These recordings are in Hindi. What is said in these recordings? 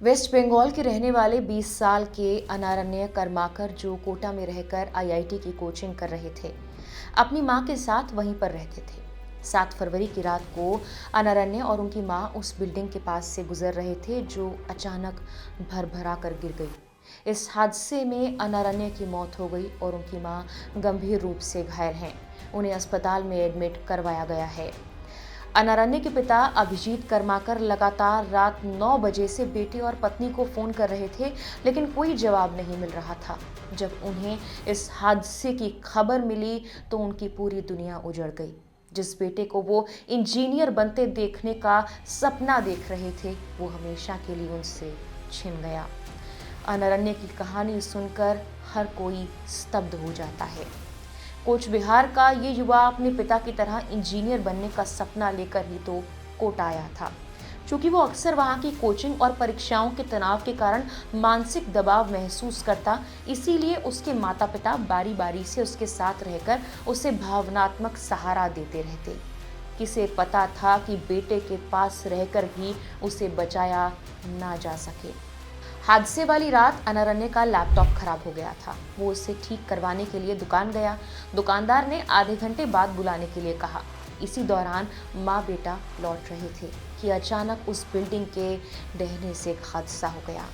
वेस्ट बंगाल के रहने वाले 20 साल के अनारण्य कर्माकर जो कोटा में रहकर आईआईटी की कोचिंग कर रहे थे, अपनी मां के साथ वहीं पर रहते थे। 7 फरवरी की रात को अनारण्य और उनकी मां उस बिल्डिंग के पास से गुजर रहे थे जो अचानक भरभरा कर गिर गई। इस हादसे में अनारण्य की मौत हो गई और उनकी मां गंभीर रूप से घायल हैं। उन्हें अस्पताल में एडमिट करवाया गया है। अनारण्य के पिता अभिजीत कर्माकर लगातार रात 9 बजे से बेटे और पत्नी को फोन कर रहे थे, लेकिन कोई जवाब नहीं मिल रहा था। जब उन्हें इस हादसे की खबर मिली तो उनकी पूरी दुनिया उजड़ गई। जिस बेटे को वो इंजीनियर बनते देखने का सपना देख रहे थे, वो हमेशा के लिए उनसे छिन गया। अनारण्य की कहानी सुनकर हर कोई स्तब्ध हो जाता है। कोच बिहार का ये युवा अपने पिता की तरह इंजीनियर बनने का सपना लेकर ही तो कोटा आया था। चूंकि वो अक्सर वहाँ की कोचिंग और परीक्षाओं के तनाव के कारण मानसिक दबाव महसूस करता, इसीलिए उसके माता पिता बारी बारी से उसके साथ रहकर उसे भावनात्मक सहारा देते रहते। किसे पता था कि बेटे के पास रहकर भी उसे बचाया ना जा सके। हादसे वाली रात अनारण्य का लैपटॉप खराब हो गया था। वो उसे ठीक करवाने के लिए दुकान गया। दुकानदार ने आधे घंटे बाद बुलाने के लिए कहा। इसी दौरान माँ बेटा लौट रहे थे कि अचानक उस बिल्डिंग के ढहने से एक हादसा हो गया।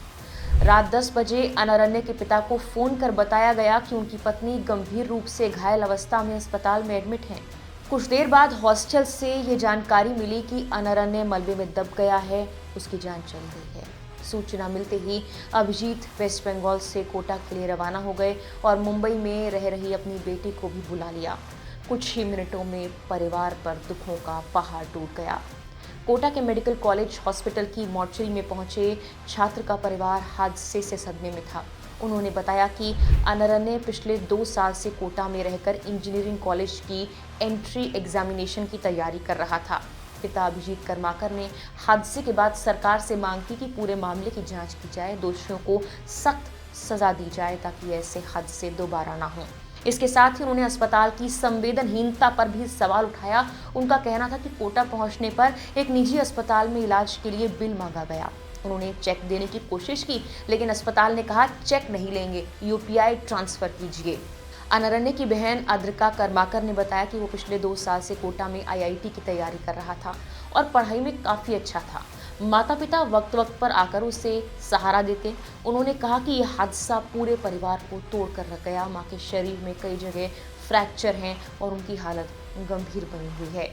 रात 10 बजे अनारण्य के पिता को फोन कर बताया गया कि उनकी पत्नी गंभीर रूप से घायल अवस्था में अस्पताल में एडमिट है। कुछ देर बाद हॉस्टल से ये जानकारी मिली कि अनारण्य मलबे में दब गया है, उसकी जान चली गई है। सूचना मिलते ही अभिजीत वेस्ट बंगाल से कोटा के लिए रवाना हो गए और मुंबई में रह रही अपनी बेटी को भी बुला लिया। कुछ ही मिनटों में परिवार पर दुखों का पहाड़ टूट गया। कोटा के मेडिकल कॉलेज हॉस्पिटल की मॉर्चरी में पहुंचे छात्र का परिवार हादसे से सदमे में था। उन्होंने बताया कि अनारण्य पिछले 2 साल से कोटा में रहकर इंजीनियरिंग कॉलेज की एंट्री एग्जामिनेशन की तैयारी कर रहा था। पिता अभिजीत कर्माकर ने हादसे के बाद सरकार से मांग की कि पूरे मामले की जांच की जाए, दोषियों को सख्त सजा दी जाए ताकि ऐसे हादसे दोबारा ना हो। इसके साथ ही उन्होंने अस्पताल की संवेदनहीनता पर भी सवाल उठाया। उनका कहना था कि कोटा पहुंचने पर एक निजी अस्पताल में इलाज के लिए बिल मांगा गया। उन्होंने चेक देने की कोशिश की, लेकिन अस्पताल ने कहा चेक नहीं लेंगे, यूपीआई ट्रांसफर कीजिए। अनारण्य की बहन अद्रिका कर्माकर ने बताया कि वो पिछले 2 साल से कोटा में आईआईटी की तैयारी कर रहा था और पढ़ाई में काफ़ी अच्छा था। माता पिता वक्त वक्त पर आकर उसे सहारा देते। उन्होंने कहा कि यह हादसा पूरे परिवार को तोड़ कर रख गया। माँ के शरीर में कई जगह फ्रैक्चर हैं और उनकी हालत गंभीर बनी हुई है।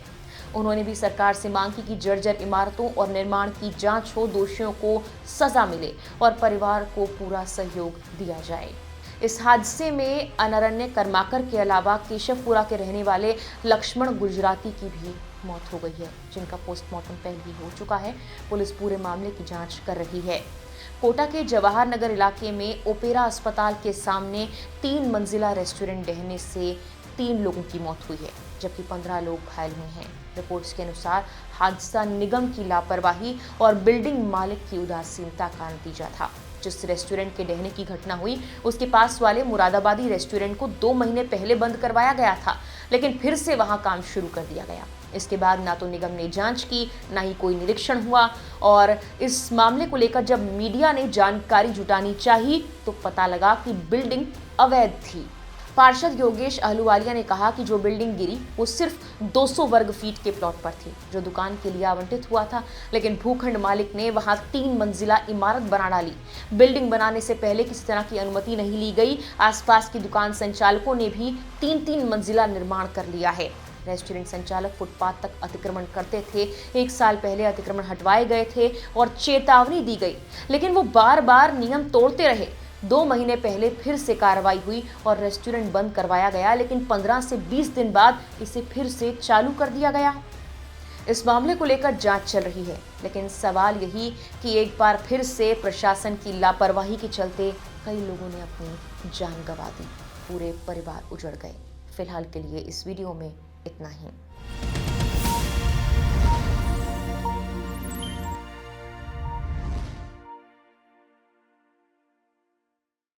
उन्होंने भी सरकार से मांग की कि जर्जर इमारतों और निर्माण की जांच हो, दोषियों को सजा मिले और परिवार को पूरा सहयोग दिया जाए। इस हादसे में अनारण्य कर्माकर के अलावा केशवपुरा के रहने वाले लक्ष्मण गुजराती की भी मौत हो गई है, जिनका पोस्टमार्टम पहले ही हो चुका है। पुलिस पूरे मामले की जांच कर रही है। कोटा के जवाहर नगर इलाके में ओपेरा अस्पताल के सामने 3 मंजिला रेस्टोरेंट ढहने से 3 लोगों की मौत हुई है, जबकि 15 लोग घायल हुए हैं। रिपोर्ट्स के अनुसार हादसा निगम की लापरवाही और बिल्डिंग मालिक की उदासीनता का नतीजा था। जिस रेस्टोरेंट के ढहने की घटना हुई, उसके पास वाले मुरादाबादी रेस्टोरेंट को 2 महीने पहले बंद करवाया गया था, लेकिन फिर से वहां काम शुरू कर दिया गया। इसके बाद ना तो निगम ने जांच की, ना ही कोई निरीक्षण हुआ और इस मामले को लेकर जब मीडिया ने जानकारी जुटानी चाहिए तो पता लगा कि बिल्डिंग अवैध थी। पार्षद योगेश अहलूवालिया ने कहा कि जो बिल्डिंग गिरी वो सिर्फ 200 वर्ग फीट के प्लॉट पर थी, जो दुकान के लिए आवंटित हुआ था, लेकिन भूखंड मालिक ने वहां 3 मंजिला इमारत बना डाली। बिल्डिंग बनाने से पहले किसी तरह की अनुमति नहीं ली गई। आसपास की दुकान संचालकों ने भी 3-3 मंजिला निर्माण कर लिया है। रेस्टोरेंट संचालक फुटपाथ तक अतिक्रमण करते थे। 1 साल पहले अतिक्रमण हटवाए गए थे और चेतावनी दी गई, लेकिन वो बार बार नियम तोड़ते रहे। 2 महीने पहले फिर से कार्रवाई हुई और रेस्टोरेंट बंद करवाया गया, लेकिन 15 से 20 दिन बाद इसे फिर से चालू कर दिया गया। इस मामले को लेकर जांच चल रही है, लेकिन सवाल यही कि एक बार फिर से प्रशासन की लापरवाही के चलते कई लोगों ने अपनी जान गंवा दी, पूरे परिवार उजड़ गए। फिलहाल के लिए इस वीडियो में इतना ही।